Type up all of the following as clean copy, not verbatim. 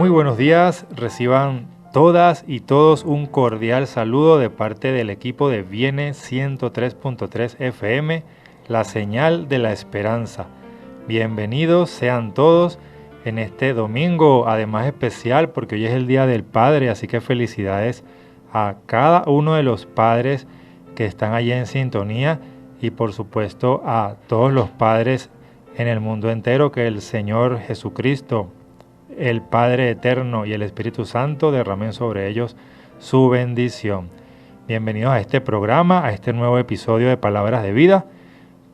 Muy buenos días, reciban todas y todos un cordial saludo de parte del equipo de Viene 103.3 FM, la señal de la esperanza. Bienvenidos sean todos en este domingo, además especial porque hoy es el Día del Padre, así que felicidades a cada uno de los padres que están allí en sintonía y por supuesto a todos los padres en el mundo entero, que el Señor Jesucristo, el Padre Eterno y el Espíritu Santo derramen sobre ellos su bendición. Bienvenidos a este programa, a este nuevo episodio de Palabras de Vida,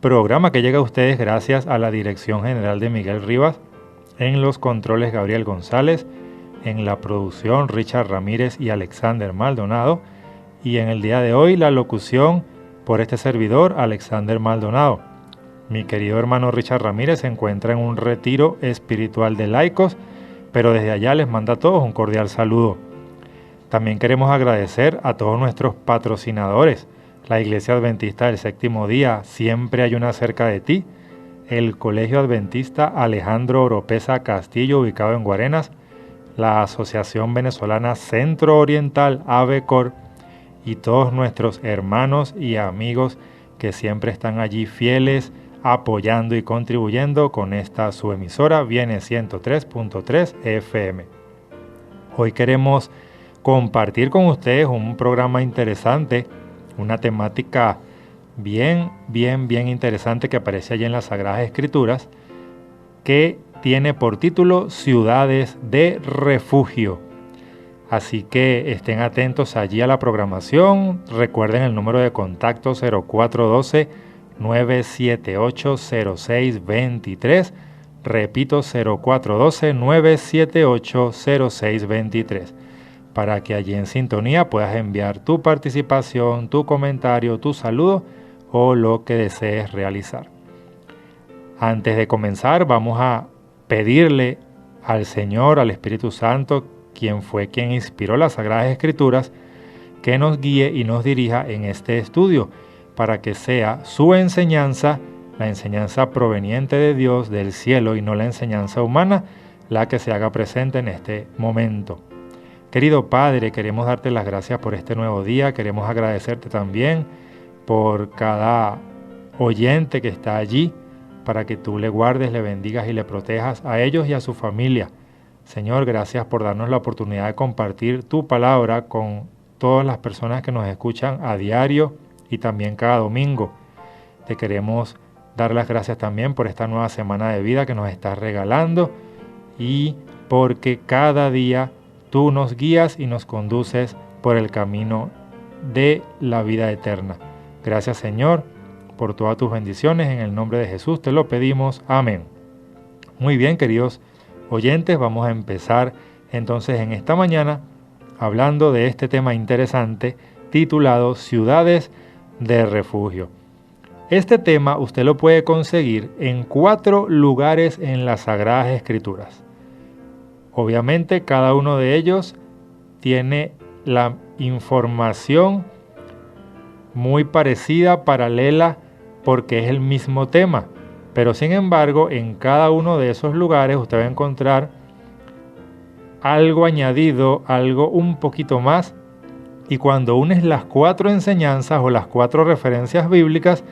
programa que llega a ustedes gracias a la dirección general de Miguel Rivas, en los controles Gabriel González, en la producción Richard Ramírez y Alexander Maldonado, y en el día de hoy la locución por este servidor Alexander Maldonado. Mi querido hermano Richard Ramírez se encuentra en un retiro espiritual de laicos, pero desde allá les manda a todos un cordial saludo. También queremos agradecer a todos nuestros patrocinadores, la Iglesia Adventista del Séptimo Día, Siempre hay una cerca de ti, el Colegio Adventista Alejandro Oropesa Castillo, ubicado en Guarenas, la Asociación Venezolana Centro Oriental, AVECOR, y todos nuestros hermanos y amigos que siempre están allí fieles, apoyando y contribuyendo con esta su emisora Viene 103.3 FM. Hoy queremos compartir con ustedes un programa interesante, una temática bien interesante que aparece allí en las Sagradas Escrituras, que tiene por título Ciudades de Refugio. Así que estén atentos allí a la programación. Recuerden el número de contacto 0412-978-0623. Repito, 0412-978-0623. Para que allí en sintonía puedas enviar tu participación, tu comentario, tu saludo o lo que desees realizar. Antes de comenzar, vamos a pedirle al Señor, al Espíritu Santo, quien inspiró las Sagradas Escrituras, que nos guíe y nos dirija en este estudio, para que sea su enseñanza, la enseñanza proveniente de Dios, del cielo, y no la enseñanza humana, la que se haga presente en este momento. Querido Padre, queremos darte las gracias por este nuevo día, queremos agradecerte también por cada oyente que está allí, para que tú le guardes, le bendigas y le protejas a ellos y a su familia. Señor, gracias por darnos la oportunidad de compartir tu palabra con todas las personas que nos escuchan a diario y también cada domingo. Te queremos dar las gracias también por esta nueva semana de vida que nos estás regalando y porque cada día tú nos guías y nos conduces por el camino de la vida eterna. Gracias, Señor, por todas tus bendiciones. En el nombre de Jesús te lo pedimos. Amén. Muy bien, queridos oyentes, vamos a empezar entonces en esta mañana hablando de este tema interesante titulado Ciudades de Refugio. Este tema usted lo puede conseguir en 4 lugares en las Sagradas Escrituras. Obviamente cada uno de ellos tiene la información muy parecida, paralela, porque es el mismo tema. Pero sin embargo, en cada uno de esos lugares usted va a encontrar algo añadido, algo un poquito más. Y cuando unes las 4 enseñanzas o las 4 referencias bíblicas,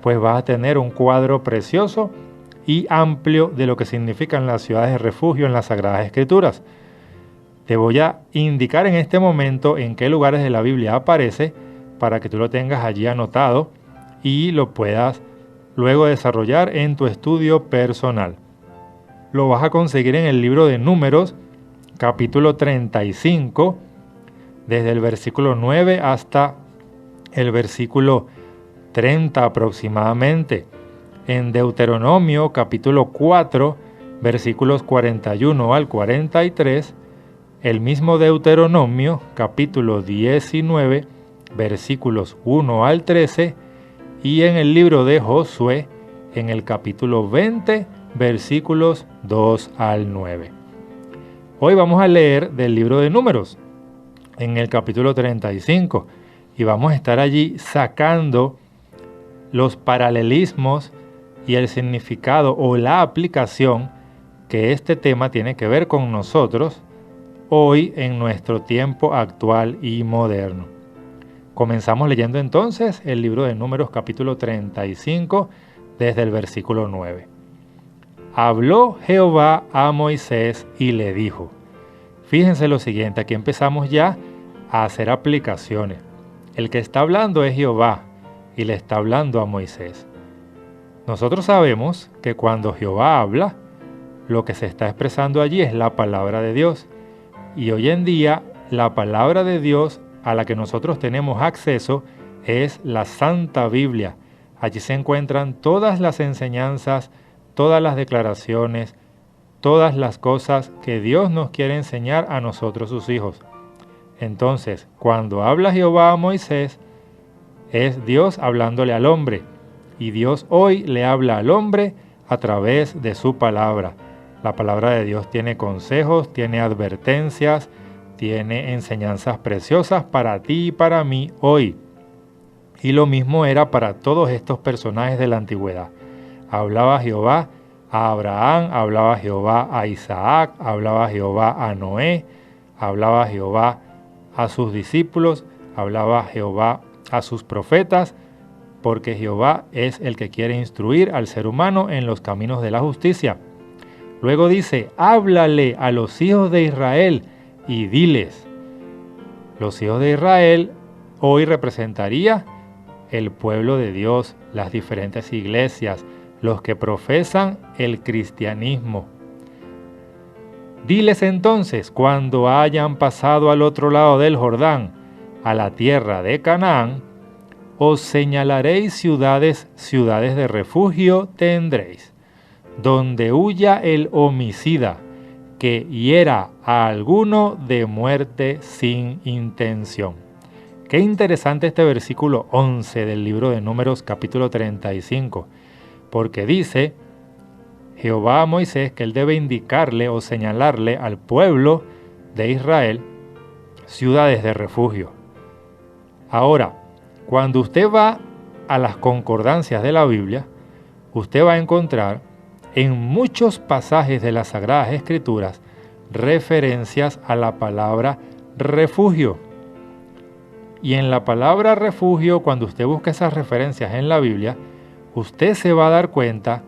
pues vas a tener un cuadro precioso y amplio de lo que significan las ciudades de refugio en las Sagradas Escrituras. Te voy a indicar en este momento en qué lugares de la Biblia aparece para que tú lo tengas allí anotado y lo puedas luego desarrollar en tu estudio personal. Lo vas a conseguir en el libro de Números, capítulo 35, desde el versículo 9 hasta el versículo 30 aproximadamente. En Deuteronomio, capítulo 4, versículos 41 al 43, el mismo Deuteronomio, capítulo 19, versículos 1 al 13, y en el libro de Josué, en el capítulo 20, versículos 2 al 9. Hoy vamos a leer del libro de Números, en el capítulo 35, y vamos a estar allí sacando los paralelismos y el significado o la aplicación que este tema tiene que ver con nosotros hoy en nuestro tiempo actual y moderno. Comenzamos leyendo entonces el libro de Números capítulo 35 desde el versículo 9. Habló Jehová a Moisés y le dijo. Fíjense lo siguiente, aquí empezamos ya a hacer aplicaciones. El que está hablando es Jehová y le está hablando a Moisés. Nosotros sabemos que cuando Jehová habla, lo que se está expresando allí es la palabra de Dios. Y hoy en día, la palabra de Dios a la que nosotros tenemos acceso es la Santa Biblia. Allí se encuentran todas las enseñanzas, todas las declaraciones, todas las cosas que Dios nos quiere enseñar a nosotros sus hijos. Entonces, cuando habla Jehová a Moisés, es Dios hablándole al hombre. Y Dios hoy le habla al hombre a través de su palabra. La palabra de Dios tiene consejos, tiene advertencias, tiene enseñanzas preciosas para ti y para mí hoy. Y lo mismo era para todos estos personajes de la antigüedad. Hablaba Jehová a Abraham, hablaba Jehová a Isaac, hablaba Jehová a Noé, hablaba Jehová a sus discípulos, hablaba Jehová a sus profetas, porque Jehová es el que quiere instruir al ser humano en los caminos de la justicia. Luego dice, háblale a los hijos de Israel y diles. Los hijos de Israel hoy representaría el pueblo de Dios, las diferentes iglesias, los que profesan el cristianismo. Diles entonces, cuando hayan pasado al otro lado del Jordán, a la tierra de Canaán, os señalaréis ciudades de refugio tendréis, donde huya el homicida, que hiera a alguno de muerte sin intención. Qué interesante este versículo 11 del libro de Números capítulo 35, porque dice Jehová a Moisés que él debe indicarle o señalarle al pueblo de Israel ciudades de refugio. Ahora, cuando usted va a las concordancias de la Biblia, usted va a encontrar en muchos pasajes de las Sagradas Escrituras referencias a la palabra refugio. Y en la palabra refugio, cuando usted busca esas referencias en la Biblia, usted se va a dar cuenta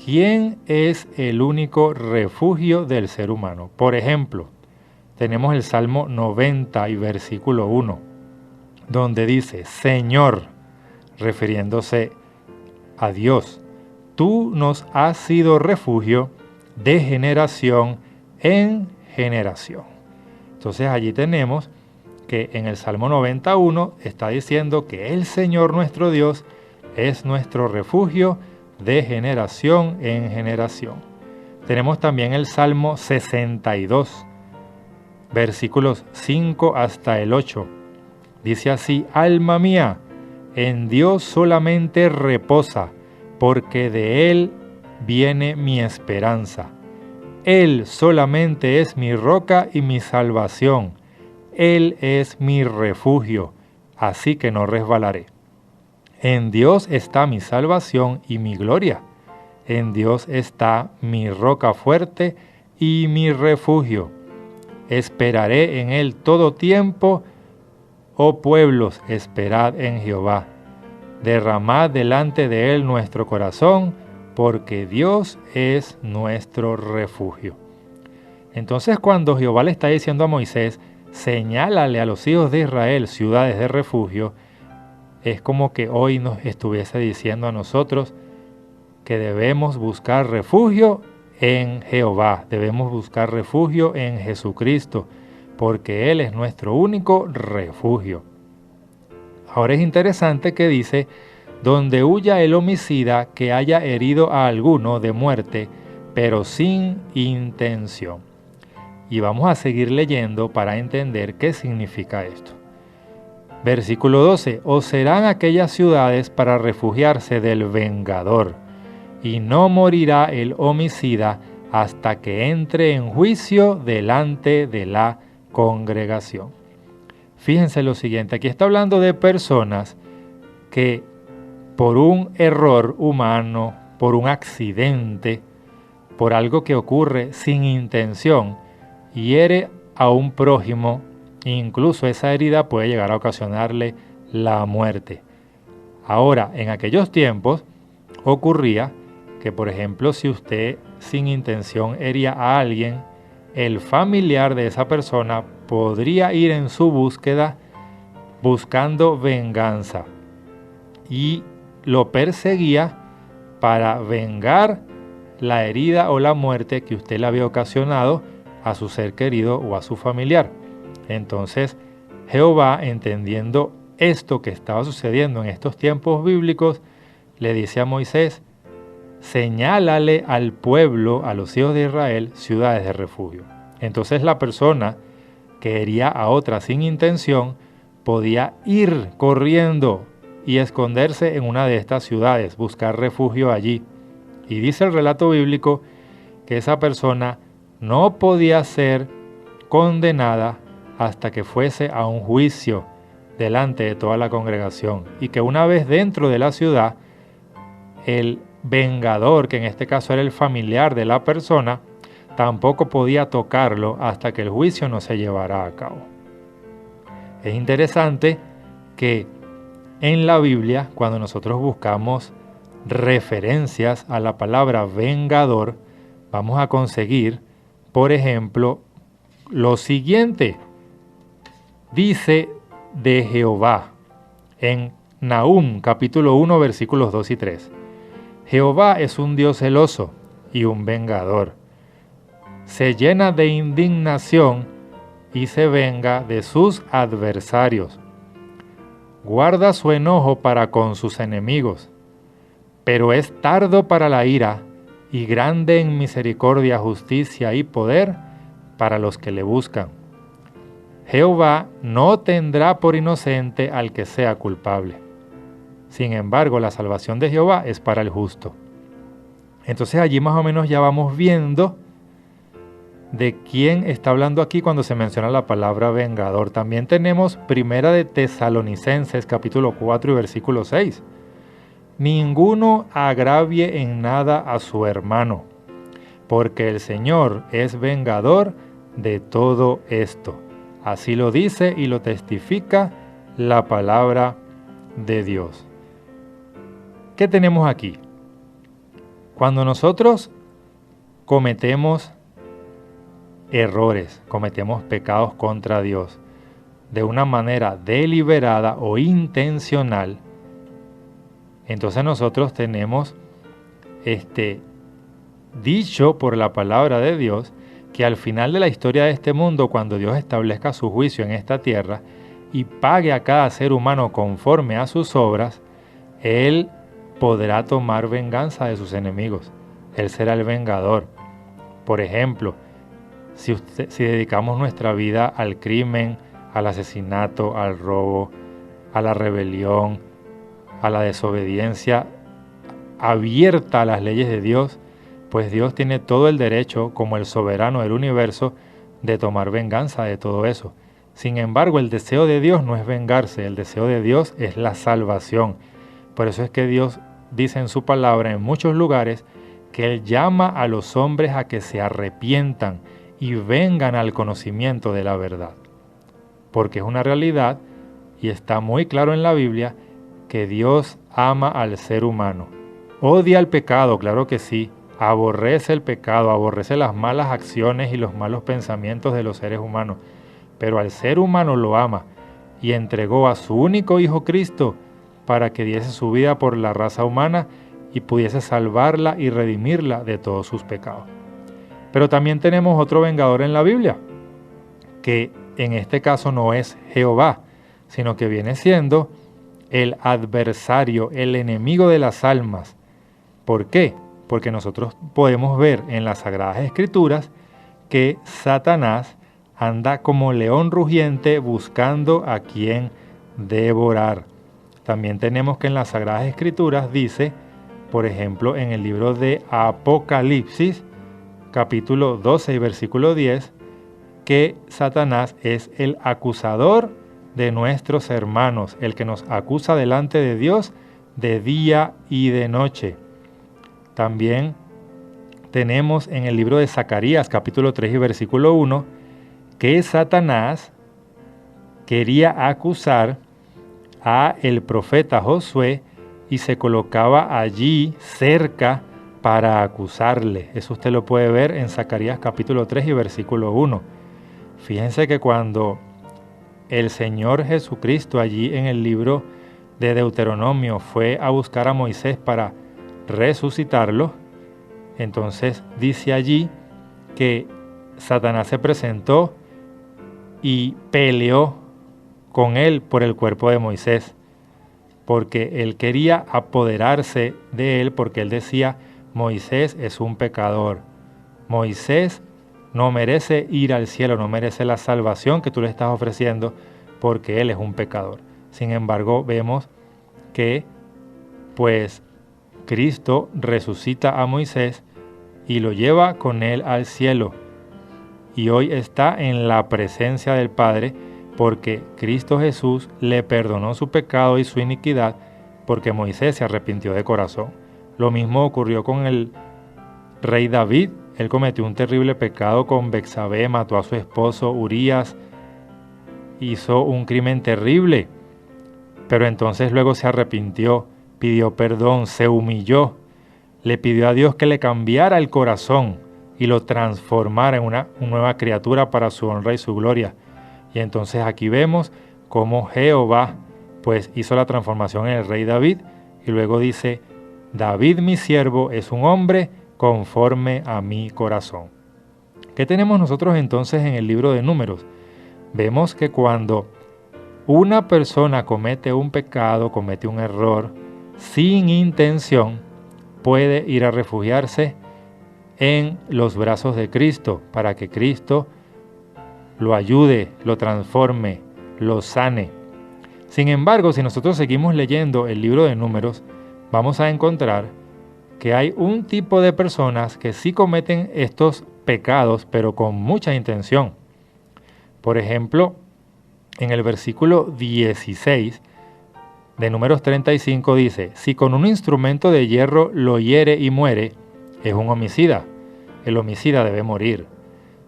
quién es el único refugio del ser humano. Por ejemplo, tenemos el Salmo 90 y versículo 1, donde dice, Señor, refiriéndose a Dios, tú nos has sido refugio de generación en generación. Entonces allí tenemos que en el Salmo 91 está diciendo que el Señor nuestro Dios es nuestro refugio de generación en generación. Tenemos también el Salmo 62, versículos 5 hasta el 8. Dice así, alma mía, en Dios solamente reposa, porque de Él viene mi esperanza. Él solamente es mi roca y mi salvación. Él es mi refugio, así que no resbalaré. En Dios está mi salvación y mi gloria. En Dios está mi roca fuerte y mi refugio. Esperaré en Él todo tiempo. Oh pueblos, esperad en Jehová. Derramad delante de Él nuestro corazón, porque Dios es nuestro refugio. Entonces cuando Jehová le está diciendo a Moisés, señálale a los hijos de Israel ciudades de refugio, es como que hoy nos estuviese diciendo a nosotros que debemos buscar refugio en Jehová, debemos buscar refugio en Jesucristo, porque Él es nuestro único refugio. Ahora es interesante que dice, donde huya el homicida que haya herido a alguno de muerte, pero sin intención. Y vamos a seguir leyendo para entender qué significa esto. Versículo 12, os serán aquellas ciudades para refugiarse del vengador, y no morirá el homicida hasta que entre en juicio delante de la congregación. Fíjense lo siguiente, aquí está hablando de personas que por un error humano, por un accidente, por algo que ocurre sin intención, hiere a un prójimo, incluso esa herida puede llegar a ocasionarle la muerte. Ahora, en aquellos tiempos ocurría que, por ejemplo, si usted sin intención hería a alguien, el familiar de esa persona podría ir en su búsqueda buscando venganza y lo perseguía para vengar la herida o la muerte que usted le había ocasionado a su ser querido o a su familiar. Entonces, Jehová, entendiendo esto que estaba sucediendo en estos tiempos bíblicos, le dice a Moisés: señálale al pueblo, a los hijos de Israel, ciudades de refugio. Entonces la persona que hería a otra sin intención podía ir corriendo y esconderse en una de estas ciudades, buscar refugio allí. Y dice el relato bíblico que esa persona no podía ser condenada hasta que fuese a un juicio delante de toda la congregación, y que una vez dentro de la ciudad, el vengador, que en este caso era el familiar de la persona, tampoco podía tocarlo hasta que el juicio no se llevara a cabo. Es interesante que en la Biblia, cuando nosotros buscamos referencias a la palabra vengador, vamos a conseguir, por ejemplo, lo siguiente. Dice de Jehová en Nahum capítulo 1 versículos 2 y 3. Jehová es un Dios celoso y un vengador. Se llena de indignación y se venga de sus adversarios. Guarda su enojo para con sus enemigos, pero es tardo para la ira y grande en misericordia, justicia y poder para los que le buscan. Jehová no tendrá por inocente al que sea culpable. Sin embargo, la salvación de Jehová es para el justo. Entonces allí más o menos ya vamos viendo de quién está hablando aquí cuando se menciona la palabra vengador. También tenemos Primera de Tesalonicenses capítulo 4 y versículo 6. Ninguno agravie en nada a su hermano, porque el Señor es vengador de todo esto. Así lo dice y lo testifica la palabra de Dios. ¿Qué tenemos aquí? Cuando nosotros cometemos errores, cometemos pecados contra Dios de una manera deliberada o intencional, entonces nosotros tenemos dicho por la palabra de Dios que al final de la historia de este mundo, cuando Dios establezca su juicio en esta tierra y pague a cada ser humano conforme a sus obras, Él podrá tomar venganza de sus enemigos. Él será el vengador. Por ejemplo, si dedicamos nuestra vida al crimen, al asesinato, al robo, a la rebelión, a la desobediencia abierta a las leyes de Dios, pues Dios tiene todo el derecho, como el soberano del universo, de tomar venganza de todo eso. Sin embargo, el deseo de Dios no es vengarse, el deseo de Dios es la salvación. Por eso es que Dios dice en su palabra en muchos lugares que Él llama a los hombres a que se arrepientan y vengan al conocimiento de la verdad. Porque es una realidad y está muy claro en la Biblia que Dios ama al ser humano. Odia el pecado, claro que sí. Aborrece el pecado, aborrece las malas acciones y los malos pensamientos de los seres humanos. Pero al ser humano lo ama y entregó a su único Hijo Cristo para que diese su vida por la raza humana y pudiese salvarla y redimirla de todos sus pecados. Pero también tenemos otro vengador en la Biblia, que en este caso no es Jehová, sino que viene siendo el adversario, el enemigo de las almas. ¿Por qué? Porque nosotros podemos ver en las Sagradas Escrituras que Satanás anda como león rugiente buscando a quien devorar. También tenemos que en las Sagradas Escrituras dice, por ejemplo, en el libro de Apocalipsis, capítulo 12 y versículo 10, que Satanás es el acusador de nuestros hermanos, el que nos acusa delante de Dios de día y de noche. También tenemos en el libro de Zacarías, capítulo 3 y versículo 1, que Satanás quería acusar a el profeta Josué y se colocaba allí cerca para acusarle. Eso usted lo puede ver en Zacarías capítulo 3 y versículo 1. Fíjense que cuando el Señor Jesucristo allí en el libro de Deuteronomio fue a buscar a Moisés para resucitarlo, entonces dice allí que Satanás se presentó y peleó con él por el cuerpo de Moisés, porque él quería apoderarse de él, porque él decía, Moisés es un pecador, Moisés no merece ir al cielo, no merece la salvación que tú le estás ofreciendo, porque él es un pecador. Sin embargo, vemos que pues Cristo resucita a Moisés y lo lleva con él al cielo, y hoy está en la presencia del Padre, porque Cristo Jesús le perdonó su pecado y su iniquidad, porque Moisés se arrepintió de corazón. Lo mismo ocurrió con el rey David. Él cometió un terrible pecado con Betsabé, mató a su esposo Urías, hizo un crimen terrible, pero entonces luego se arrepintió, pidió perdón, se humilló, le pidió a Dios que le cambiara el corazón y lo transformara en una nueva criatura para su honra y su gloria. Y entonces aquí vemos cómo Jehová pues hizo la transformación en el rey David, y luego dice, David mi siervo es un hombre conforme a mi corazón. ¿Qué tenemos nosotros entonces en el libro de Números? Vemos que cuando una persona comete un pecado, comete un error, sin intención, puede ir a refugiarse en los brazos de Cristo, para que Cristo lo ayude, lo transforme, lo sane. Sin embargo, si nosotros seguimos leyendo el libro de Números, vamos a encontrar que hay un tipo de personas que sí cometen estos pecados, pero con mucha intención. Por ejemplo, en el versículo 16 de Números 35 dice, si con un instrumento de hierro lo hiere y muere, es un homicida. El homicida debe morir.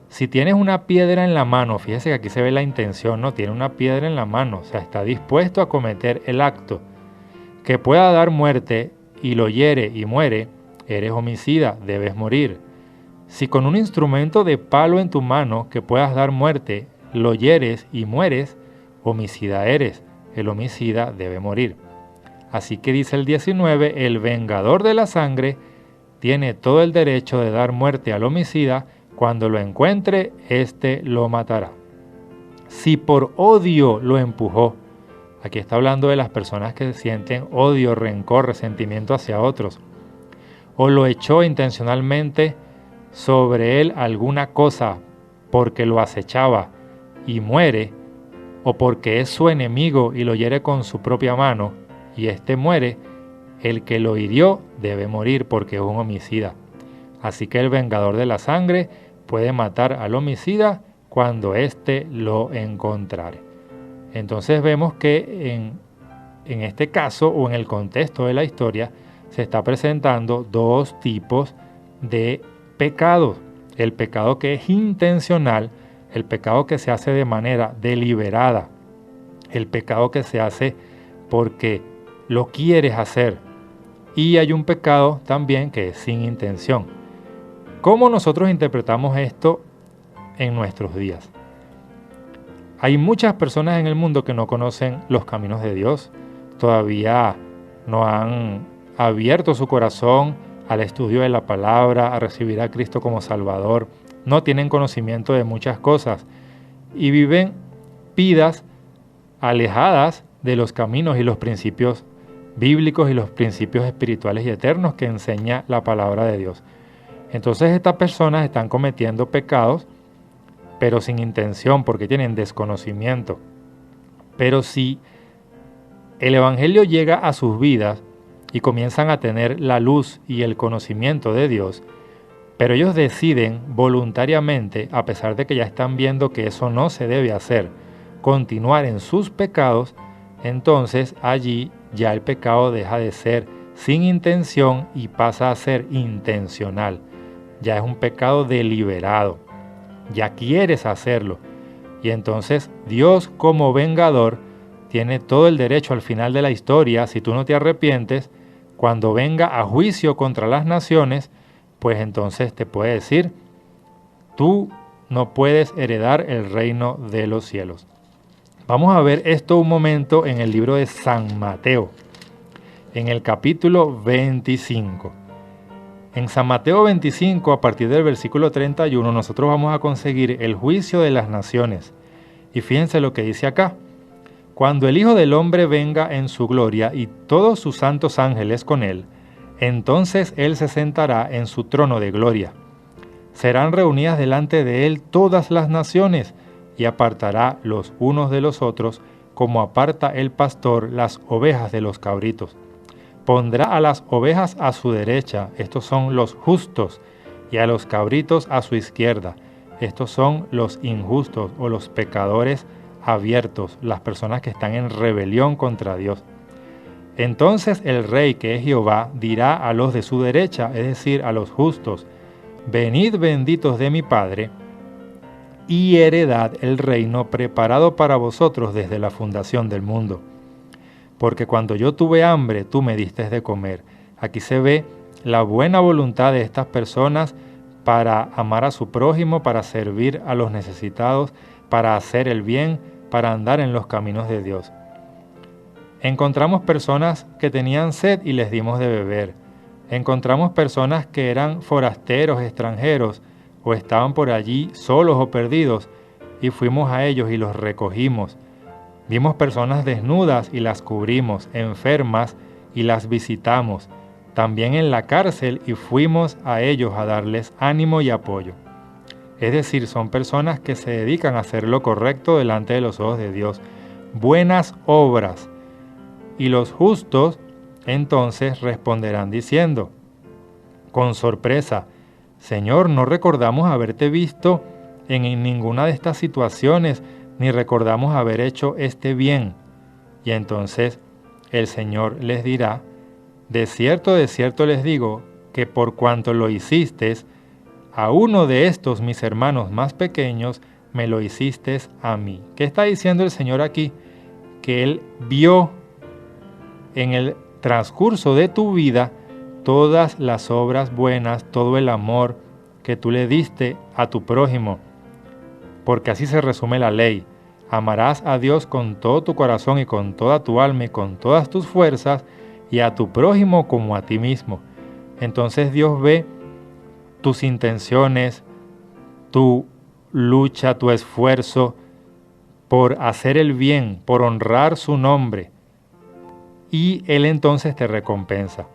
Si tienes una piedra en la mano, fíjese que aquí se ve la intención, ¿no? Tiene una piedra en la mano, o sea, está dispuesto a cometer el acto que pueda dar muerte y lo hiere y muere, eres homicida, debes morir. Si con un instrumento de palo en tu mano que puedas dar muerte, lo hieres y mueres, homicida eres, el homicida debe morir. Así que dice el 19, el vengador de la sangre tiene todo el derecho de dar muerte al homicida. Cuando lo encuentre, éste lo matará. Si por odio lo empujó, aquí está hablando de las personas que sienten odio, rencor, resentimiento hacia otros, o lo echó intencionalmente sobre él alguna cosa porque lo acechaba y muere, o porque es su enemigo y lo hiere con su propia mano y éste muere, el que lo hirió debe morir porque es un homicida. Así que el vengador de la sangre puede matar al homicida cuando éste lo encontrare. Entonces vemos que en este caso, o en el contexto de la historia, se está presentando dos tipos de pecados. El pecado que es intencional, el pecado que se hace de manera deliberada, el pecado que se hace porque lo quieres hacer. Y hay un pecado también que es sin intención. ¿Cómo nosotros interpretamos esto en nuestros días? Hay muchas personas en el mundo que no conocen los caminos de Dios, todavía no han abierto su corazón al estudio de la palabra, a recibir a Cristo como Salvador, no tienen conocimiento de muchas cosas y viven vidas alejadas de los caminos y los principios bíblicos y los principios espirituales y eternos que enseña la palabra de Dios. Entonces estas personas están cometiendo pecados, pero sin intención, porque tienen desconocimiento. Pero si el Evangelio llega a sus vidas y comienzan a tener la luz y el conocimiento de Dios, pero ellos deciden voluntariamente, a pesar de que ya están viendo que eso no se debe hacer, continuar en sus pecados, entonces allí ya el pecado deja de ser sin intención y pasa a ser intencional. Ya es un pecado deliberado, ya quieres hacerlo. Y entonces Dios, como vengador, tiene todo el derecho al final de la historia, si tú no te arrepientes, cuando venga a juicio contra las naciones, pues entonces te puede decir, tú no puedes heredar el reino de los cielos. Vamos a ver esto un momento en el libro de San Mateo, en el capítulo 25. En San Mateo 25, a partir del versículo 31, nosotros vamos a conseguir el juicio de las naciones. Y fíjense lo que dice acá. Cuando el Hijo del Hombre venga en su gloria y todos sus santos ángeles con él, entonces él se sentará en su trono de gloria. Serán reunidas delante de él todas las naciones y apartará los unos de los otros, como aparta el pastor las ovejas de los cabritos. Pondrá a las ovejas a su derecha, estos son los justos, y a los cabritos a su izquierda, estos son los injustos o los pecadores abiertos, las personas que están en rebelión contra Dios. Entonces el rey, que es Jehová, dirá a los de su derecha, es decir, a los justos, venid benditos de mi Padre, y heredad el reino preparado para vosotros desde la fundación del mundo. Porque cuando yo tuve hambre, tú me diste de comer. Aquí se ve la buena voluntad de estas personas para amar a su prójimo, para servir a los necesitados, para hacer el bien, para andar en los caminos de Dios. Encontramos personas que tenían sed y les dimos de beber. Encontramos personas que eran forasteros, extranjeros, o estaban por allí solos o perdidos, y fuimos a ellos y los recogimos. Vimos personas desnudas y las cubrimos, enfermas y las visitamos, también en la cárcel, y fuimos a ellos a darles ánimo y apoyo. Es decir, son personas que se dedican a hacer lo correcto delante de los ojos de Dios, buenas obras. Y los justos entonces responderán diciendo, con sorpresa, Señor, no recordamos haberte visto en ninguna de estas situaciones, ni recordamos haber hecho este bien. Y entonces el Señor les dirá, de cierto les digo, que por cuanto lo hiciste a uno de estos mis hermanos más pequeños, me lo hiciste a mí. ¿Qué está diciendo el Señor aquí? Que Él vio en el transcurso de tu vida todas las obras buenas, todo el amor que tú le diste a tu prójimo. Porque así se resume la ley. Amarás a Dios con todo tu corazón y con toda tu alma y con todas tus fuerzas, y a tu prójimo como a ti mismo. Entonces Dios ve tus intenciones, tu lucha, tu esfuerzo por hacer el bien, por honrar su nombre, y Él entonces te recompensa.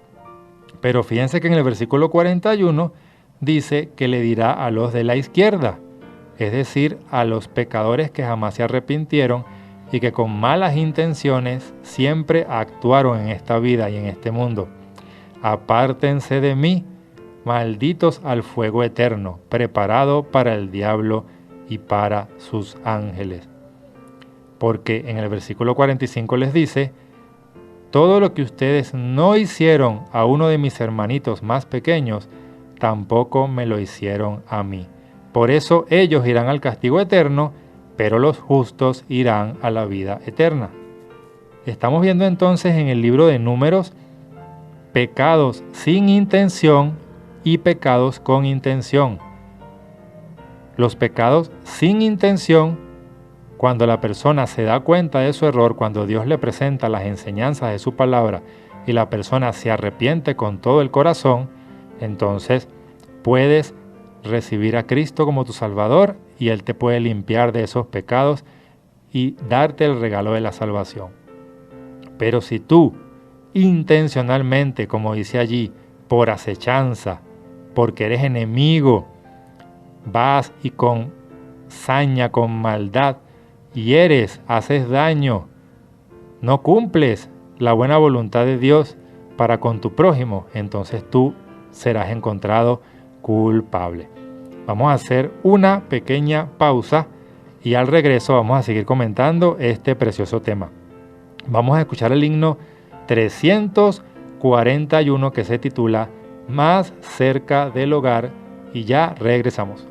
Pero fíjense que en el versículo 41 dice que le dirá a los de la izquierda, es decir, a los pecadores que jamás se arrepintieron y que con malas intenciones siempre actuaron en esta vida y en este mundo. Apártense de mí, malditos al fuego eterno, preparado para el diablo y para sus ángeles. Porque en el versículo 45 les dice, todo lo que ustedes no hicieron a uno de mis hermanitos más pequeños, tampoco me lo hicieron a mí. Por eso ellos irán al castigo eterno, pero los justos irán a la vida eterna. Estamos viendo entonces en el libro de Números pecados sin intención y pecados con intención. Los pecados sin intención, cuando la persona se da cuenta de su error, cuando Dios le presenta las enseñanzas de su palabra y la persona se arrepiente con todo el corazón, entonces puedes recibir a Cristo como tu Salvador y Él te puede limpiar de esos pecados y darte el regalo de la salvación. Pero si tú intencionalmente, como dice allí, por acechanza, porque eres enemigo, vas y con saña, con maldad, hieres, haces daño, no cumples la buena voluntad de Dios para con tu prójimo, entonces tú serás encontrado culpable. Vamos a hacer una pequeña pausa y al regreso vamos a seguir comentando este precioso tema. Vamos a escuchar el himno 341 que se titula Más cerca del hogar y ya regresamos.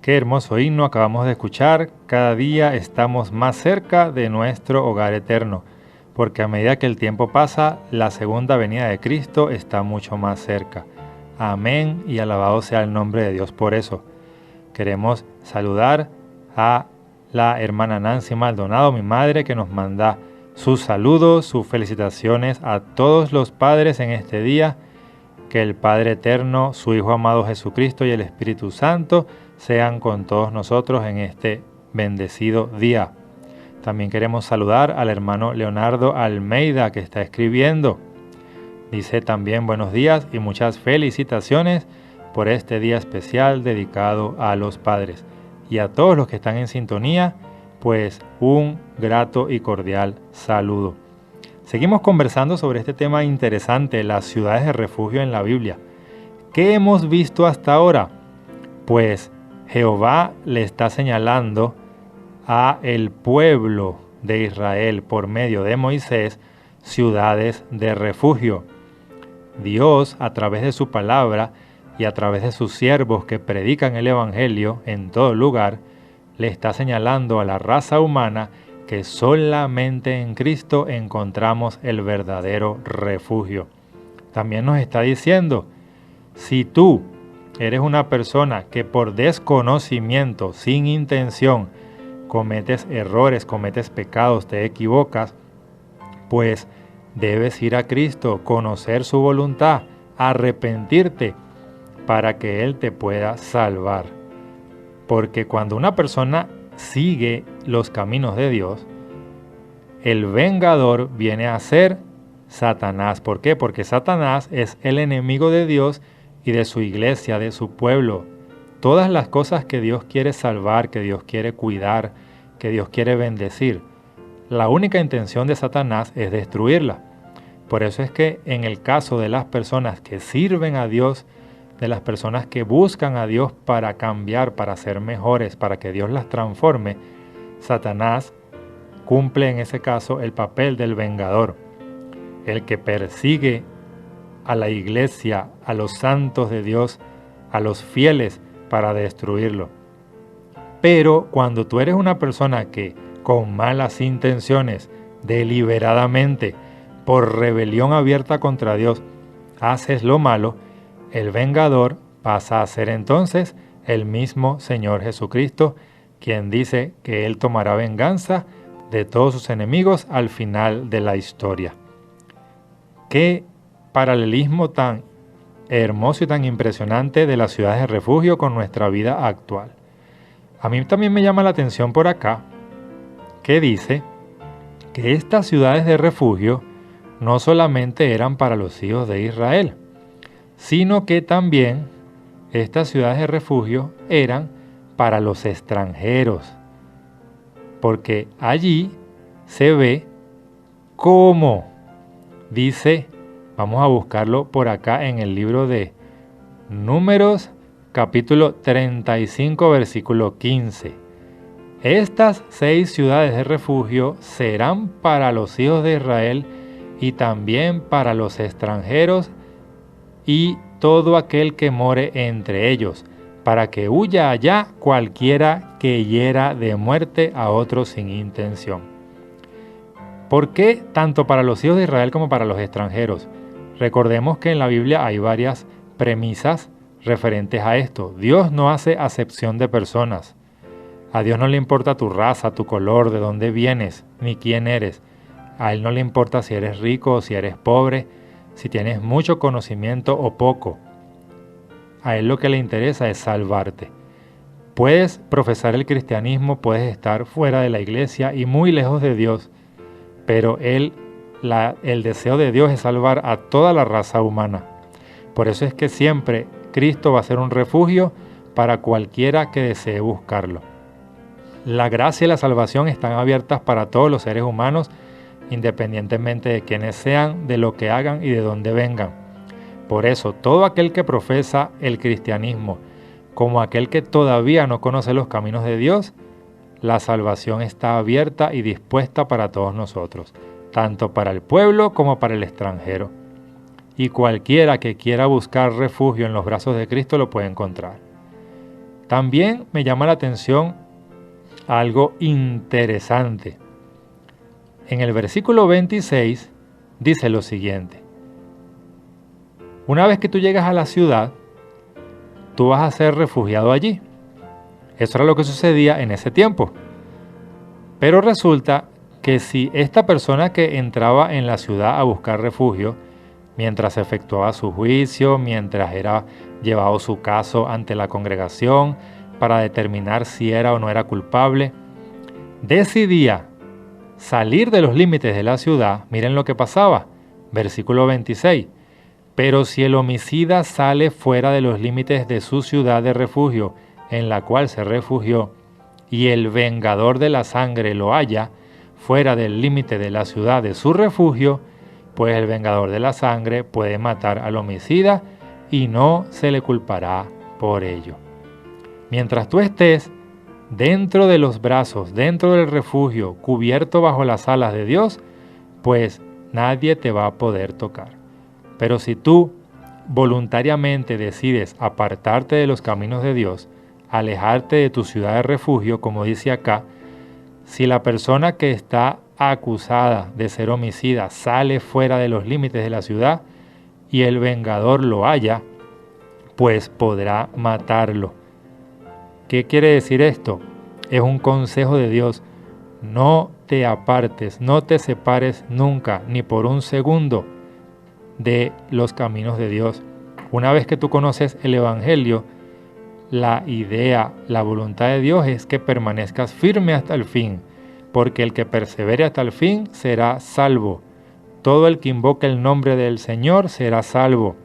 Qué hermoso himno acabamos de escuchar. Cada día estamos más cerca de nuestro hogar eterno, porque a medida que el tiempo pasa, la segunda venida de Cristo está mucho más cerca. Amén y alabado sea el nombre de Dios por eso. Queremos saludar a la hermana Nancy Maldonado, mi madre, que nos manda sus saludos, sus felicitaciones a todos los padres en este día. Que el Padre Eterno, su Hijo amado Jesucristo y el Espíritu Santo sean con todos nosotros en este bendecido día. También queremos saludar al hermano Leonardo Almeida, que está escribiendo. Dice también buenos días y muchas felicitaciones por este día especial dedicado a los padres. Y a todos los que están en sintonía, pues un grato y cordial saludo. Seguimos conversando sobre este tema interesante, las ciudades de refugio en la Biblia. ¿Qué hemos visto hasta ahora? Pues Jehová le está señalando a el pueblo de Israel por medio de Moisés ciudades de refugio. Dios, a través de su palabra y a través de sus siervos que predican el Evangelio en todo lugar, le está señalando a la raza humana que solamente en Cristo encontramos el verdadero refugio. También nos está diciendo, si tú eres una persona que por desconocimiento, sin intención, cometes errores, cometes pecados, te equivocas, pues debes ir a Cristo, conocer su voluntad, arrepentirte para que Él te pueda salvar. Porque cuando una persona sigue los caminos de Dios, el vengador viene a ser Satanás. ¿Por qué? Porque Satanás es el enemigo de Dios y de su iglesia, de su pueblo. Todas las cosas que Dios quiere salvar, que Dios quiere cuidar, que Dios quiere bendecir, la única intención de Satanás es destruirla. Por eso es que en el caso de las personas que sirven a Dios, de las personas que buscan a Dios para cambiar, para ser mejores, para que Dios las transforme, Satanás cumple en ese caso el papel del vengador, el que persigue a la iglesia, a los santos de Dios, a los fieles para destruirlo. Pero cuando tú eres una persona que con malas intenciones, deliberadamente, por rebelión abierta contra Dios, haces lo malo, el vengador pasa a ser entonces el mismo Señor Jesucristo, quien dice que Él tomará venganza de todos sus enemigos al final de la historia. Qué paralelismo tan hermoso y tan impresionante de las ciudades de refugio con nuestra vida actual. A mí también me llama la atención por acá que dice que estas ciudades de refugio no solamente eran para los hijos de Israel, sino que también estas ciudades de refugio eran para los extranjeros, porque allí se ve cómo dice, vamos a buscarlo por acá en el libro de Números, capítulo 35, versículo 15. Estas 6 ciudades de refugio serán para los hijos de Israel y también para los extranjeros y todo aquel que more entre ellos, para que huya allá cualquiera que hiera de muerte a otro sin intención. ¿Por qué tanto para los hijos de Israel como para los extranjeros? Recordemos que en la Biblia hay varias premisas referentes a esto. Dios no hace acepción de personas. A Dios no le importa tu raza, tu color, de dónde vienes, ni quién eres. A Él no le importa si eres rico o si eres pobre, si tienes mucho conocimiento o poco. A Él lo que le interesa es salvarte. Puedes profesar el cristianismo, puedes estar fuera de la iglesia y muy lejos de Dios, pero el deseo de Dios es salvar a toda la raza humana. Por eso es que siempre Cristo va a ser un refugio para cualquiera que desee buscarlo. La gracia y la salvación están abiertas para todos los seres humanos, independientemente de quiénes sean, de lo que hagan y de dónde vengan. Por eso, todo aquel que profesa el cristianismo, como aquel que todavía no conoce los caminos de Dios, la salvación está abierta y dispuesta para todos nosotros, tanto para el pueblo como para el extranjero. Y cualquiera que quiera buscar refugio en los brazos de Cristo lo puede encontrar. También me llama la atención algo interesante. En el versículo 26 dice lo siguiente: una vez que tú llegas a la ciudad, tú vas a ser refugiado allí. Eso era lo que sucedía en ese tiempo. Pero resulta que si esta persona que entraba en la ciudad a buscar refugio, mientras efectuaba su juicio, mientras era llevado su caso ante la congregación para determinar si era o no era culpable, decidía salir de los límites de la ciudad, miren lo que pasaba, versículo 26. Pero si el homicida sale fuera de los límites de su ciudad de refugio, en la cual se refugió, y el vengador de la sangre lo halla fuera del límite de la ciudad de su refugio, pues el vengador de la sangre puede matar al homicida y no se le culpará por ello. Mientras tú estés dentro de los brazos, dentro del refugio, cubierto bajo las alas de Dios, pues nadie te va a poder tocar. Pero si tú voluntariamente decides apartarte de los caminos de Dios, alejarte de tu ciudad de refugio, como dice acá, si la persona que está acusada de ser homicida sale fuera de los límites de la ciudad y el vengador lo halla, pues podrá matarlo. ¿Qué quiere decir esto? Es un consejo de Dios. No te apartes, no te separes nunca, ni por un segundo, de los caminos de Dios. Una vez que tú conoces el Evangelio, la idea, la voluntad de Dios es que permanezcas firme hasta el fin, porque el que persevere hasta el fin será salvo. Todo el que invoque el nombre del Señor será salvo.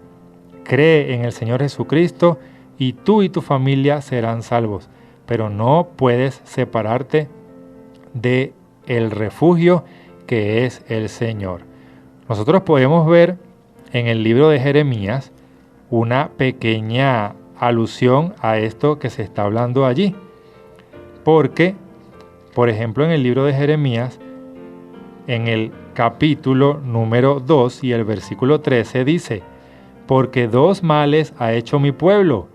Cree en el Señor Jesucristo y tú y tu familia serán salvos. Pero no puedes separarte de el refugio que es el Señor. Nosotros podemos ver en el libro de Jeremías una pequeña alusión a esto que se está hablando allí. Porque, por ejemplo, en el libro de Jeremías, en el capítulo número 2 y el versículo 13 dice: porque dos males ha hecho mi pueblo.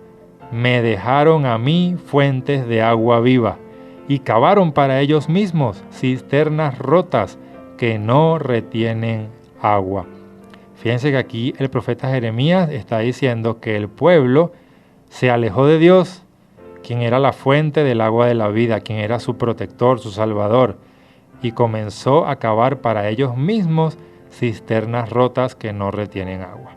Me dejaron a mí fuentes de agua viva y cavaron para ellos mismos cisternas rotas que no retienen agua. Fíjense que aquí el profeta Jeremías está diciendo que el pueblo se alejó de Dios, quien era la fuente del agua de la vida, quien era su protector, su salvador, y comenzó a cavar para ellos mismos cisternas rotas que no retienen agua.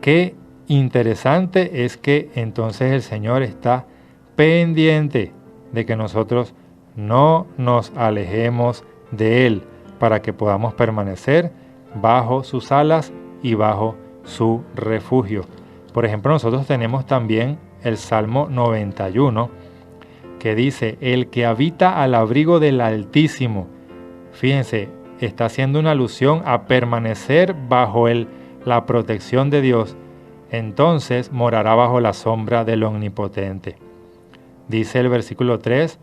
Qué interesante es que entonces el Señor está pendiente de que nosotros no nos alejemos de Él para que podamos permanecer bajo sus alas y bajo su refugio. Por ejemplo, nosotros tenemos también el Salmo 91 que dice: el que habita al abrigo del Altísimo. Fíjense, está haciendo una alusión a permanecer bajo la protección de Dios. Entonces morará bajo la sombra del Omnipotente. Dice el versículo 3,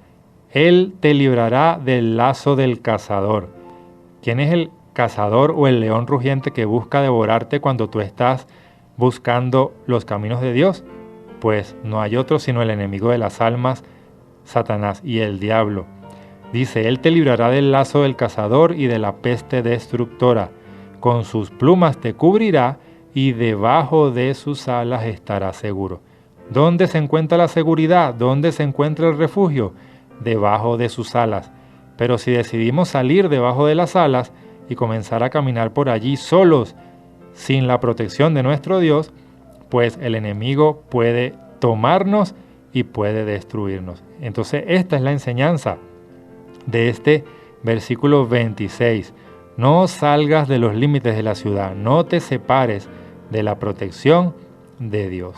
Él te librará del lazo del cazador. ¿Quién es el cazador o el león rugiente que busca devorarte cuando tú estás buscando los caminos de Dios? Pues no hay otro sino el enemigo de las almas, Satanás y el diablo. Dice: Él te librará del lazo del cazador y de la peste destructora. Con sus plumas te cubrirá y debajo de sus alas estarás seguro. ¿Dónde se encuentra la seguridad? ¿Dónde se encuentra el refugio? Debajo de sus alas. Pero si decidimos salir debajo de las alas y comenzar a caminar por allí solos, sin la protección de nuestro Dios, pues el enemigo puede tomarnos y puede destruirnos. Entonces esta es la enseñanza de este versículo 26. No salgas de los límites de la ciudad, no te separes de la protección de Dios.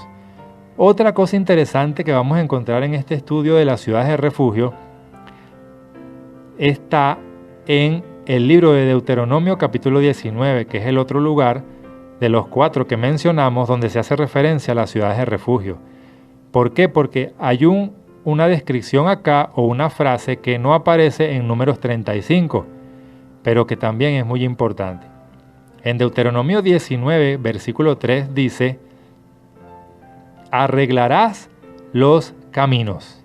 Otra cosa interesante que vamos a encontrar en este estudio de las ciudades de refugio está en el libro de Deuteronomio capítulo 19, que es el otro lugar de los 4 que mencionamos donde se hace referencia a las ciudades de refugio. ¿Por qué? Porque hay una descripción acá o una frase que no aparece en Números 35, pero que también es muy importante. En Deuteronomio 19, versículo 3 dice: arreglarás los caminos.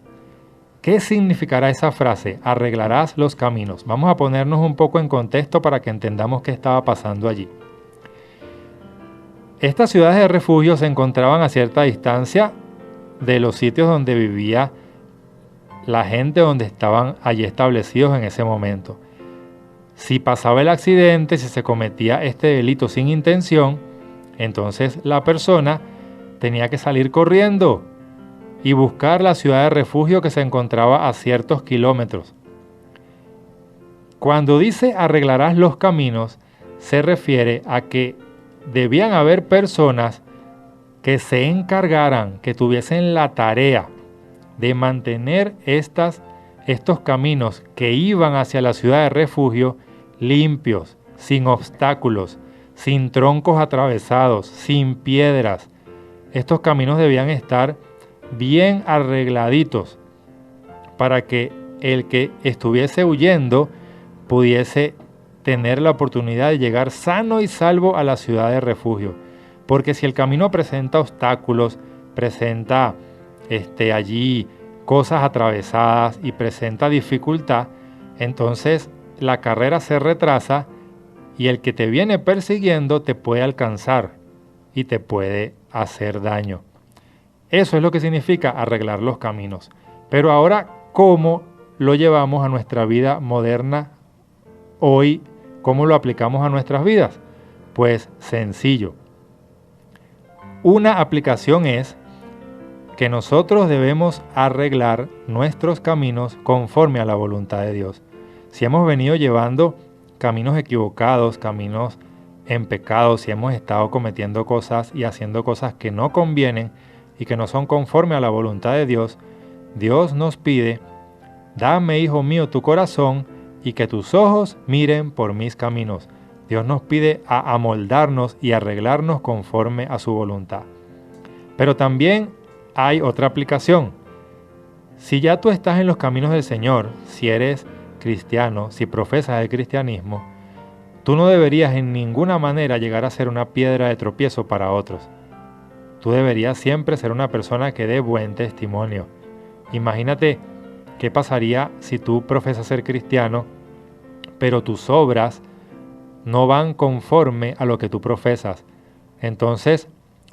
¿Qué significará esa frase? Arreglarás los caminos. Vamos a ponernos un poco en contexto para que entendamos qué estaba pasando allí. Estas ciudades de refugio se encontraban a cierta distancia de los sitios donde vivía la gente, donde estaban allí establecidos en ese momento. Si pasaba el accidente, si se cometía este delito sin intención, entonces la persona tenía que salir corriendo y buscar la ciudad de refugio que se encontraba a ciertos kilómetros. Cuando dice arreglarás los caminos, se refiere a que debían haber personas que se encargaran, que tuviesen la tarea de mantener estos caminos que iban hacia la ciudad de refugio limpios, sin obstáculos, sin troncos atravesados, sin piedras. Estos caminos debían estar bien arregladitos para que el que estuviese huyendo pudiese tener la oportunidad de llegar sano y salvo a la ciudad de refugio. Porque si el camino presenta obstáculos, presenta allí cosas atravesadas y presenta dificultad, entonces la carrera se retrasa y el que te viene persiguiendo te puede alcanzar y te puede hacer daño. Eso es lo que significa arreglar los caminos. Pero ahora, ¿cómo lo llevamos a nuestra vida moderna hoy? ¿Cómo lo aplicamos a nuestras vidas? Pues sencillo. Una aplicación es que nosotros debemos arreglar nuestros caminos conforme a la voluntad de Dios. Si hemos venido llevando caminos equivocados, caminos en pecado, si hemos estado cometiendo cosas y haciendo cosas que no convienen y que no son conforme a la voluntad de Dios, Dios nos pide: dame, hijo mío, tu corazón y que tus ojos miren por mis caminos. Dios nos pide a amoldarnos y arreglarnos conforme a su voluntad. Pero también hay otra aplicación. Si ya tú estás en los caminos del Señor, si eres cristiano, si profesas el cristianismo, tú no deberías en ninguna manera llegar a ser una piedra de tropiezo para otros. Tú deberías siempre ser una persona que dé buen testimonio. Imagínate qué pasaría si tú profesas ser cristiano, pero tus obras no van conforme a lo que tú profesas. Entonces,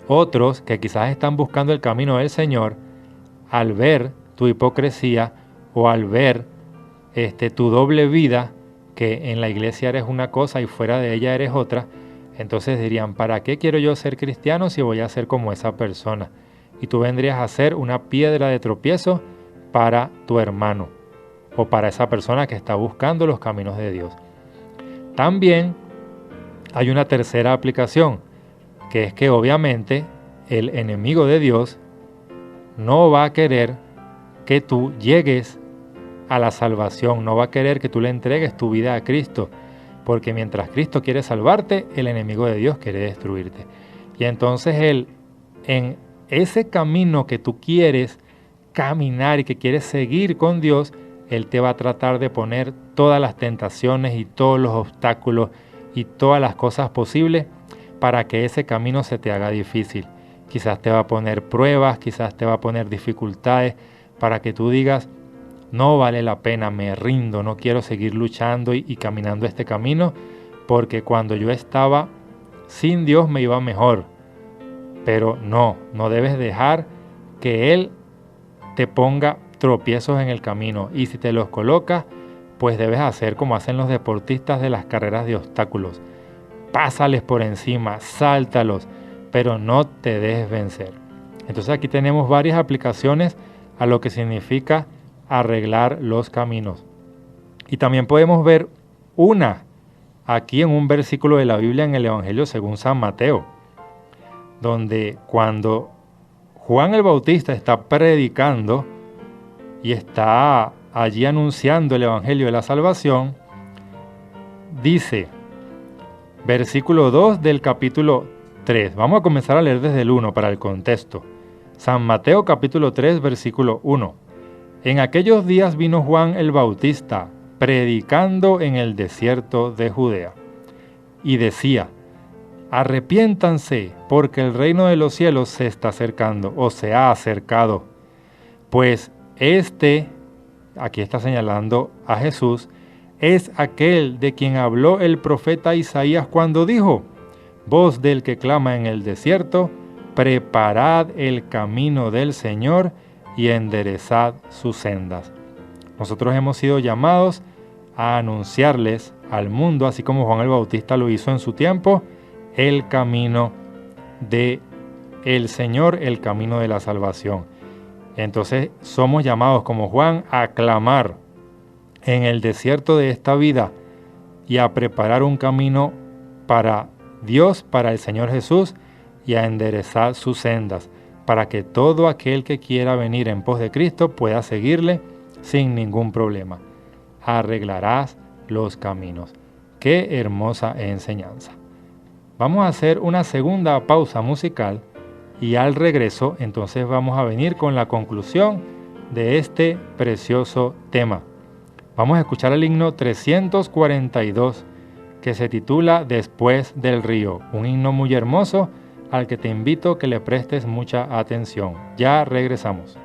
otros que quizás están buscando el camino del Señor, al ver tu hipocresía o al ver tu doble vida, que en la iglesia eres una cosa y fuera de ella eres otra, entonces dirían: ¿para qué quiero yo ser cristiano si voy a ser como esa persona? Y tú vendrías a ser una piedra de tropiezo para tu hermano o para esa persona que está buscando los caminos de Dios. También hay una tercera aplicación, que es que obviamente el enemigo de Dios no va a querer que tú llegues a la salvación, no va a querer que tú le entregues tu vida a Cristo, porque mientras Cristo quiere salvarte, el enemigo de Dios quiere destruirte. Y entonces Él, en ese camino que tú quieres caminar y que quieres seguir con Dios, Él te va a tratar de poner todas las tentaciones y todos los obstáculos y todas las cosas posibles para que ese camino se te haga difícil. Quizás te va a poner pruebas, quizás te va a poner dificultades para que tú digas: no vale la pena, me rindo, no quiero seguir luchando y caminando este camino, porque cuando yo estaba sin Dios me iba mejor. Pero no debes dejar que Él te ponga tropiezos en el camino, y si te los coloca, pues debes hacer como hacen los deportistas de las carreras de obstáculos: pásales por encima, sáltalos, pero no te dejes vencer. Entonces aquí tenemos varias aplicaciones a lo que significa arreglar los caminos. Y también podemos ver una aquí en un versículo de la Biblia en el Evangelio según San Mateo, donde cuando Juan el Bautista está predicando y está allí anunciando el Evangelio de la salvación, dice, versículo 2 del capítulo 3. Vamos a comenzar a leer desde el 1 para el contexto. San Mateo capítulo 3, versículo 1. En aquellos días vino Juan el Bautista, predicando en el desierto de Judea, y decía: arrepiéntanse, porque el reino de los cielos se está acercando, o se ha acercado. Pues aquí está señalando a Jesús, es aquel de quien habló el profeta Isaías cuando dijo: voz del que clama en el desierto, preparad el camino del Señor y enderezad sus sendas. Nosotros hemos sido llamados a anunciarles al mundo, así como Juan el Bautista lo hizo en su tiempo, el camino del Señor, el camino de la salvación. Entonces somos llamados como Juan a clamar en el desierto de esta vida y a preparar un camino para Dios, para el Señor Jesús, y a enderezar sus sendas, para que todo aquel que quiera venir en pos de Cristo pueda seguirle sin ningún problema. Arreglarás los caminos. Qué hermosa enseñanza. Vamos a hacer una segunda pausa musical y al regreso entonces vamos a venir con la conclusión de este precioso tema. Vamos a escuchar el himno 342 que se titula Después del río, un himno muy hermoso al que te invito que le prestes mucha atención. Ya regresamos.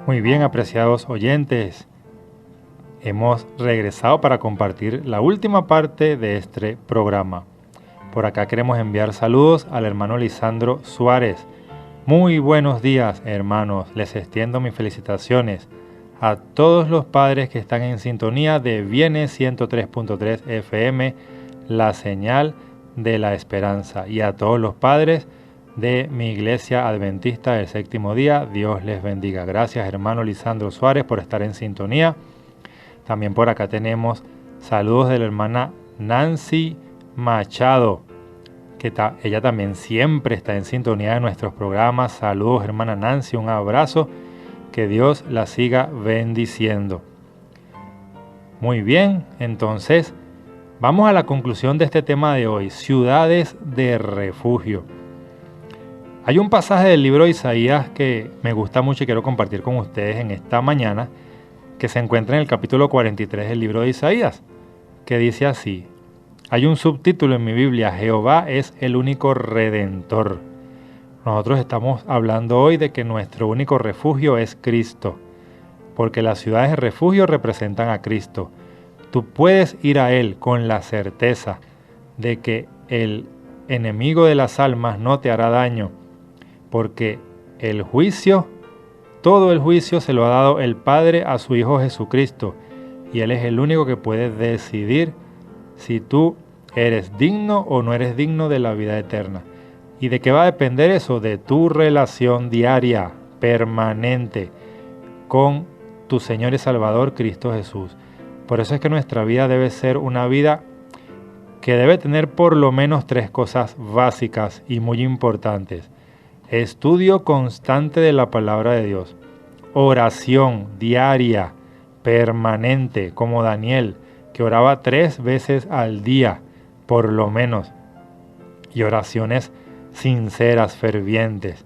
Muy bien, apreciados oyentes. Hemos regresado para compartir la última parte de este programa. Por acá queremos enviar saludos al hermano Lisandro Suárez. Muy buenos días, hermanos. Les extiendo mis felicitaciones a todos los padres que están en sintonía de Vienes 103.3 FM, la señal de la esperanza, y a todos los padres de mi iglesia adventista del séptimo día. Dios les bendiga. Gracias, hermano Lisandro Suárez, por estar en sintonía. También por acá tenemos saludos de la hermana Nancy Machado, que ella también siempre está en sintonía de nuestros programas. Saludos, hermana Nancy, un abrazo, que Dios la siga bendiciendo. Muy bien, entonces vamos a la conclusión de este tema de hoy, ciudades de refugio. Hay un pasaje del libro de Isaías que me gusta mucho y quiero compartir con ustedes en esta mañana, que se encuentra en el capítulo 43 del libro de Isaías, que dice así. Hay un subtítulo en mi Biblia: Jehová es el único redentor. Nosotros estamos hablando hoy de que nuestro único refugio es Cristo, porque las ciudades de refugio representan a Cristo. Tú puedes ir a Él con la certeza de que el enemigo de las almas no te hará daño, porque el juicio, todo el juicio se lo ha dado el Padre a su Hijo Jesucristo, y Él es el único que puede decidir si tú eres digno o no eres digno de la vida eterna. ¿Y de qué va a depender eso? De tu relación diaria, permanente, con tu Señor y Salvador Cristo Jesús. Por eso es que nuestra vida debe ser una vida que debe tener por lo menos 3 cosas básicas y muy importantes. Estudio constante de la palabra de Dios. Oración diaria, permanente, como Daniel, que oraba 3 veces al día, por lo menos. Y oraciones sinceras, fervientes.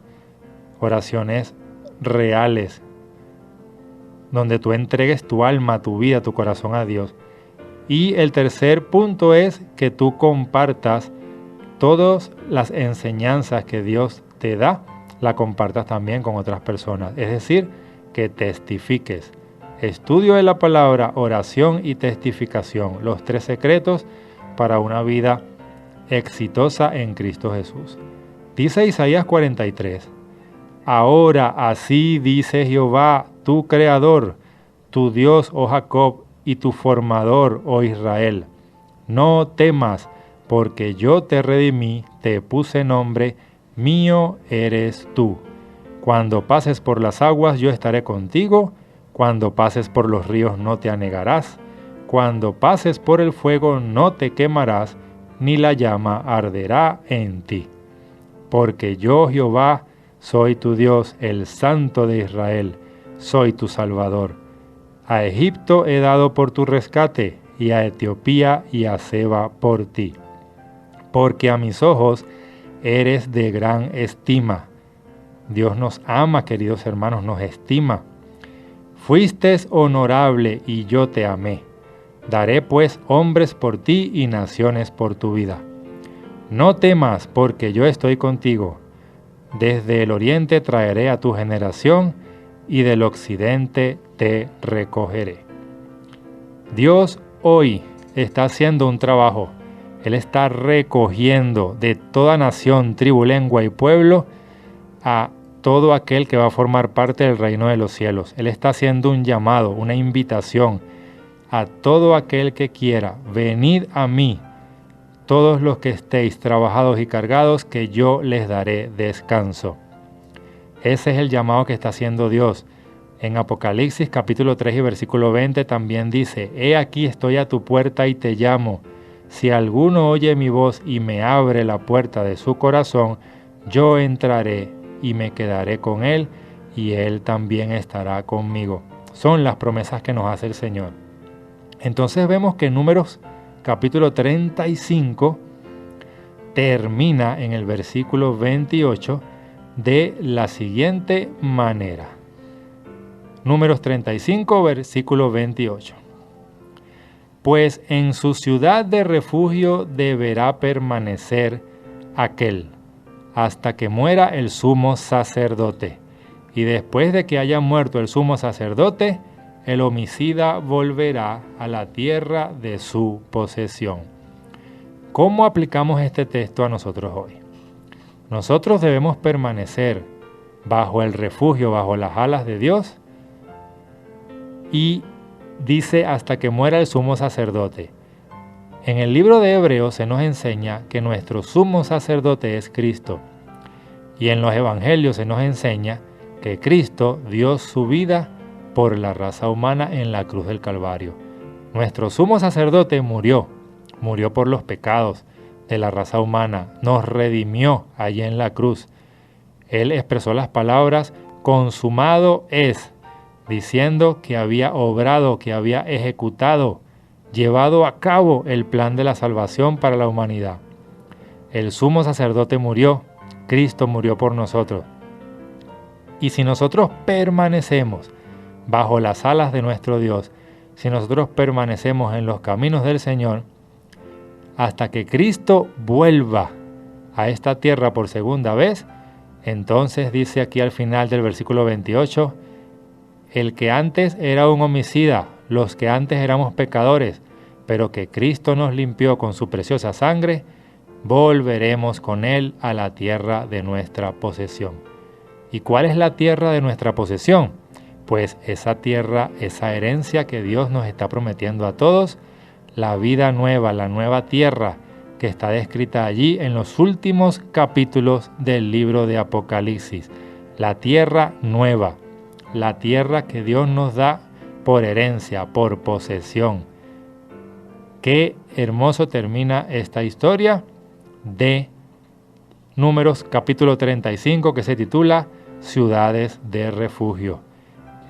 Oraciones reales, donde tú entregues tu alma, tu vida, tu corazón a Dios. Y el tercer punto es que tú compartas todas las enseñanzas que Dios te da, la compartas también con otras personas. Es decir, que testifiques. Estudio de la palabra, oración y testificación. Los 3 secretos para una vida exitosa en Cristo Jesús. Dice Isaías 43. Ahora así dice Jehová, tu Creador, tu Dios, oh Jacob, y tu Formador, oh Israel. No temas, porque yo te redimí, te puse nombre, mío eres tú. Cuando pases por las aguas, yo estaré contigo. Cuando pases por los ríos, no te anegarás. Cuando pases por el fuego, no te quemarás, ni la llama arderá en ti. Porque yo, Jehová, soy tu Dios, el Santo de Israel, soy tu Salvador. A Egipto he dado por tu rescate, y a Etiopía y a Seba por ti. Porque a mis ojos eres de gran estima. Dios nos ama, queridos hermanos, nos estima. Fuiste honorable y yo te amé. Daré pues hombres por ti y naciones por tu vida. No temas, porque yo estoy contigo. Desde el oriente traeré a tu generación, y del occidente te recogeré. Dios hoy está haciendo un trabajo. Él está recogiendo de toda nación, tribu, lengua y pueblo a todo aquel que va a formar parte del reino de los cielos. Él está haciendo un llamado, una invitación a todo aquel que quiera: venid a mí, todos los que estéis trabajados y cargados, que yo les daré descanso. Ese es el llamado que está haciendo Dios. En Apocalipsis capítulo 3 y versículo 20 también dice: He aquí estoy a tu puerta y te llamo. Si alguno oye mi voz y me abre la puerta de su corazón, yo entraré y me quedaré con él, y él también estará conmigo. Son las promesas que nos hace el Señor. Entonces vemos que Números capítulo 35 termina en el versículo 28 de la siguiente manera. Números 35, versículo 28. Pues en su ciudad de refugio deberá permanecer aquel, hasta que muera el sumo sacerdote, y después de que haya muerto el sumo sacerdote, el homicida volverá a la tierra de su posesión. ¿Cómo aplicamos este texto a nosotros hoy? Nosotros debemos permanecer bajo el refugio, bajo las alas de Dios, y dice hasta que muera el sumo sacerdote. En el libro de Hebreos se nos enseña que nuestro sumo sacerdote es Cristo, y en los evangelios se nos enseña que Cristo dio su vida por la raza humana en la cruz del Calvario. Nuestro sumo sacerdote murió por los pecados de la raza humana, nos redimió allí en la cruz. Él expresó las palabras consumado es, diciendo que había obrado, que había ejecutado, llevado a cabo el plan de la salvación para la humanidad. El sumo sacerdote murió, Cristo murió por nosotros. Y si nosotros permanecemos bajo las alas de nuestro Dios, si nosotros permanecemos en los caminos del Señor, hasta que Cristo vuelva a esta tierra por segunda vez, entonces dice aquí al final del versículo 28, el que antes era un homicida, los que antes éramos pecadores, pero que Cristo nos limpió con su preciosa sangre, volveremos con Él a la tierra de nuestra posesión. ¿Y cuál es la tierra de nuestra posesión? Pues esa tierra, esa herencia que Dios nos está prometiendo a todos, la vida nueva, la nueva tierra que está descrita allí en los últimos capítulos del libro de Apocalipsis. La tierra nueva, la tierra que Dios nos da por herencia, por posesión. Qué hermoso termina esta historia de Números capítulo 35, que se titula Ciudades de Refugio.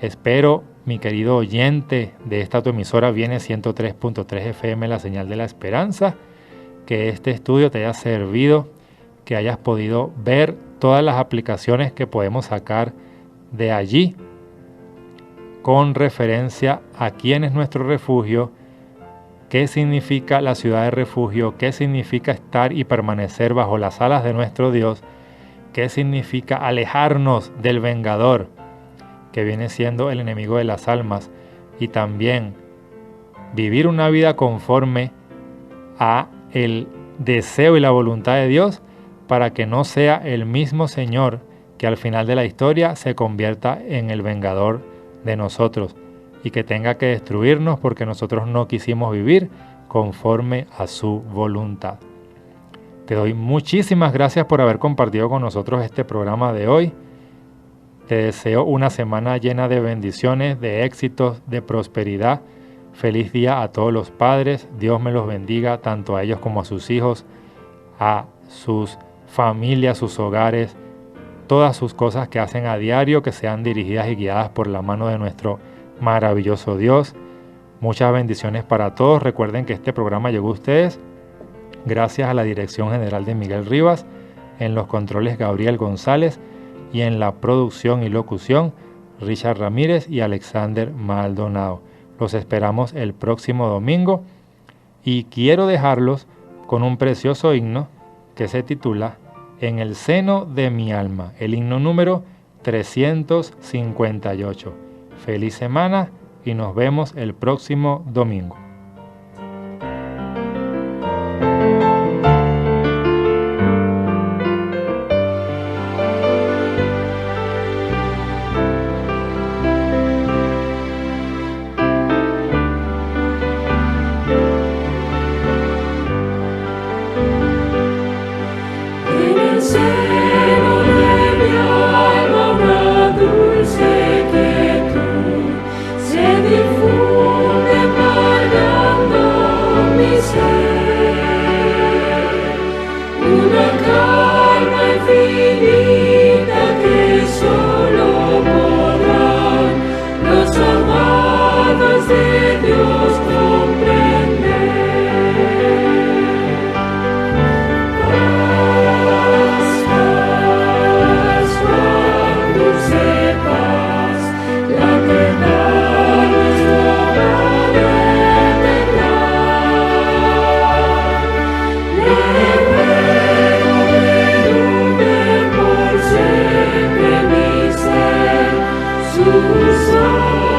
Espero, mi querido oyente de esta tu emisora Viene 103.3 FM, la señal de la esperanza, que este estudio te haya servido, que hayas podido ver todas las aplicaciones que podemos sacar de allí con referencia a quién es nuestro refugio, qué significa la ciudad de refugio, qué significa estar y permanecer bajo las alas de nuestro Dios, qué significa alejarnos del vengador, que viene siendo el enemigo de las almas, y también vivir una vida conforme a el deseo y la voluntad de Dios, para que no sea el mismo Señor que al final de la historia se convierta en el vengador de nosotros y que tenga que destruirnos porque nosotros no quisimos vivir conforme a su voluntad. Te doy muchísimas gracias por haber compartido con nosotros este programa de hoy. Te deseo una semana llena de bendiciones, de éxitos, de prosperidad. Feliz día a todos los padres. Dios me los bendiga, tanto a ellos como a sus hijos, a sus familias, sus hogares, todas sus cosas que hacen a diario, que sean dirigidas y guiadas por la mano de nuestro maravilloso Dios. Muchas bendiciones para todos. Recuerden que este programa llegó a ustedes gracias a la dirección general de Miguel Rivas, en los controles Gabriel González y en la producción y locución Richard Ramírez y Alexander Maldonado. Los esperamos el próximo domingo y quiero dejarlos con un precioso himno que se titula En el seno de mi alma, el himno número 358. Feliz semana y nos vemos el próximo domingo. Se difunde Jesús.